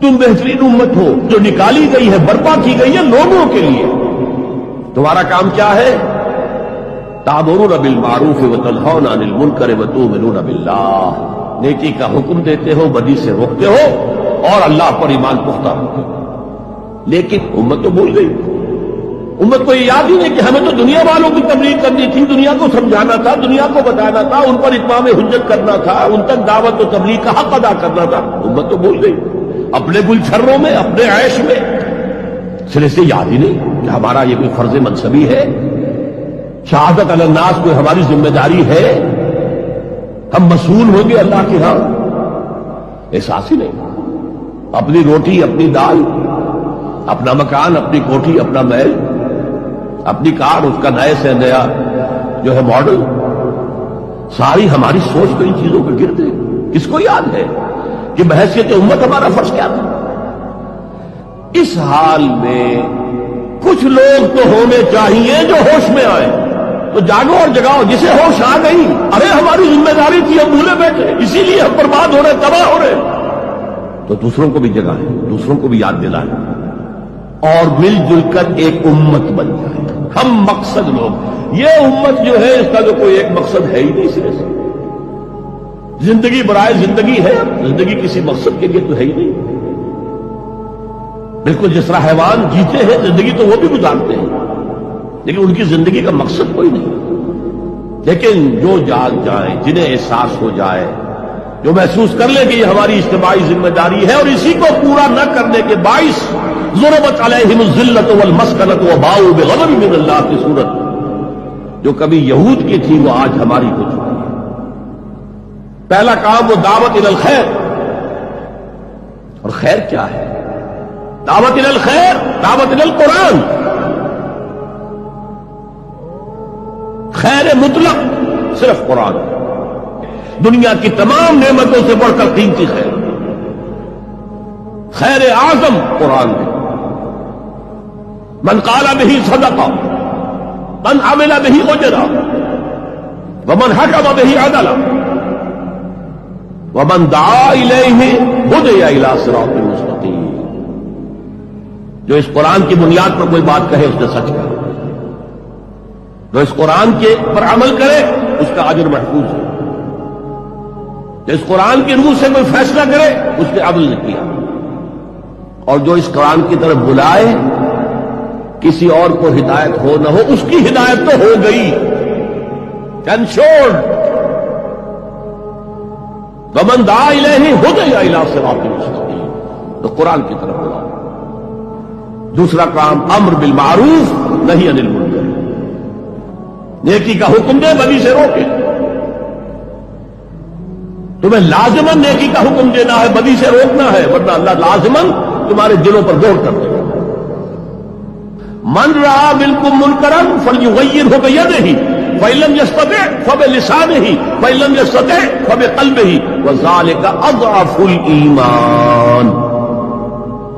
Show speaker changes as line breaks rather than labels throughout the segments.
تم بہترین امت ہو جو نکالی گئی ہے، برپا کی گئی ہے لوگوں کے لیے. تمہارا کام کیا ہے؟ تأمرون بالمعروف وتنہون عن المنکر وتؤمنون باللہ، نیکی کا حکم دیتے ہو، بدی سے روکتے ہو، اور اللہ پر ایمان پختہ رکھتے ہو. لیکن امت تو بھول گئی. امت کو یہ یاد ہی نہیں کہ ہمیں تو دنیا والوں کی تبلیغ کرنی تھی، دنیا کو سمجھانا تھا، دنیا کو بتانا تھا، ان پر اتمام حجت کرنا تھا، ان تک دعوت و تبلیغ کا حق ادا کرنا تھا. امت تو بھول گئی اپنے گلچھروں میں، اپنے عیش میں. سرے سے یاد ہی نہیں کہ ہمارا یہ کوئی فرض منصبی ہے، شہادت علی الناس کوئی ہماری ذمہ داری ہے، ہم مسئول ہوں گے اللہ کے ہاں. احساس ہی نہیں. اپنی روٹی، اپنی دال، اپنا مکان، اپنی کوٹھی، اپنا محل، اپنی کار، اس کا نئے سے نیا جو ہے ماڈل، ساری ہماری سوچ تو ان چیزوں کے گرد ہے. کس کو یاد ہے کہ بحیثیت امت ہمارا فرض کیا تھا؟ اس حال میں کچھ لوگ تو ہونے چاہیے جو ہوش میں آئے. تو جاگو اور جگاؤ جسے ہوش آ گئی. ارے ہماری ذمہ داری تھی، ہم بھولے بیٹھے، اسی لیے ہم برباد ہو رہے، تباہ ہو رہے. تو دوسروں کو بھی جگائیں، دوسروں کو بھی یاد دلائیں، اور مل جل کر ایک امت بن جائے. ہم مقصد لوگ، یہ امت جو ہے اس کا جو کوئی ایک مقصد ہے ہی نہیں سرے سے. زندگی برائے زندگی ہے، زندگی کسی مقصد کے لیے تو ہے ہی نہیں. بالکل جس طرح حیوان جیتے ہیں زندگی تو وہ بھی گزارتے ہیں، لیکن ان کی زندگی کا مقصد کوئی نہیں. لیکن جو جاگ جائیں، جنہیں احساس ہو جائے، جو محسوس کر لے کہ یہ ہماری اجتماعی ذمہ داری ہے، اور اسی کو پورا نہ کرنے کے باعث ضربت علیہم الذلۃ والمسکنۃ وباؤوا بغضب من اللہ کی صورت جو کبھی یہود کی تھی وہ آج ہماری ہو چکی ہے. پہلا کام وہ دعوت الی الخیر. اور خیر کیا ہے؟ دعوت الی الخیر، دعوت الی القرآن. خیر مطلق صرف قرآن. دنیا کی تمام نعمتوں سے بڑھ کر قیمتی خیر، خیر اعظم قرآن ہے. من قال به صدق، من عمل به اجر، ومن حکم به عدل، ومن دعا الیہ ہدی الی صراط مستقیم. جو اس قرآن کی بنیاد پر کوئی بات کہے اس نے سچ کہا، جو اس قرآن کے پر عمل کرے اس کا اجر محفوظ ہے، جو اس قرآن کی روح سے کوئی فیصلہ کرے اس نے عمل نہیں کیا. اور جو اس قرآن کی طرف بلائے، کسی اور کو ہدایت ہو نہ ہو، اس کی ہدایت تو ہو گئی، انشورڈ. ومن دعا الیہ ہدی الی صراط مستقیم. تو قرآن کی طرف بلاؤ. دوسرا کام امر بالمعروف نہی عن المنکر. نیکی کا حکم دے، بدی سے روکے. تمہیں لازماً نیکی کا حکم دینا ہے، بدی سے روکنا ہے، ورنہ اللہ لازماً تمہارے دلوں پر زور کر دے گا. من رأى منكم منكرا فليغيره بيده فإن لم يستطع فبلسانه فإن لم يستطع فبقلبه وذلك أضعف الإيمان.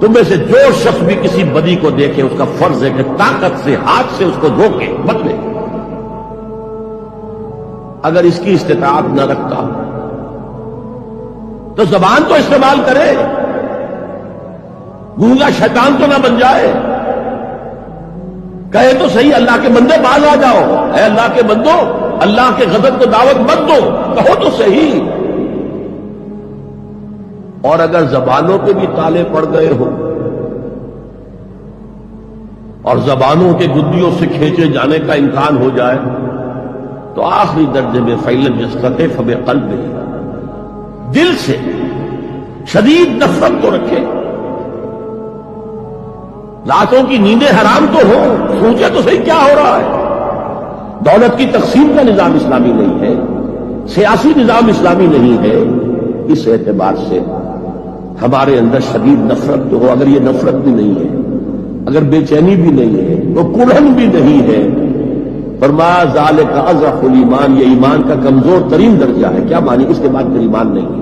تم میں سے جو شخص بھی کسی بدی کو دیکھے اس کا فرض ہے کہ طاقت سے، ہاتھ سے اس کو روکے، بدلے. اگر اس کی استطاعت نہ رکھتا تو زبان تو استعمال کرے، گونگا شیطان تو نہ بن جائے. کہے تو صحیح اللہ کے بندے باز آ جاؤ، اے اللہ کے بندو اللہ کے غضب کو دعوت مت دو، کہو تو صحیح. اور اگر زبانوں پہ بھی تالے پڑ گئے ہو اور زبانوں کے گدیوں سے کھینچے جانے کا امکان ہو جائے تو آخری درجے میں فَإِن لَمْ يَسْتَطِعْ فَبِقَلْبِهِ، دل سے شدید نفرت تو رکھے. راتوں کی نیندیں حرام تو ہو، سوچے تو صحیح کیا ہو رہا ہے. دولت کی تقسیم کا نظام اسلامی نہیں ہے، سیاسی نظام اسلامی نہیں ہے. اس اعتبار سے ہمارے اندر شدید نفرت تو ہو. اگر یہ نفرت بھی نہیں ہے، اگر بے چینی بھی نہیں ہے، تو کڑھن بھی نہیں ہے. فرمایا ذالک اضعف الایمان، یہ ایمان کا کمزور ترین درجہ ہے. کیا مانی؟ اس کے بعد پھر ایمان نہیں ہے.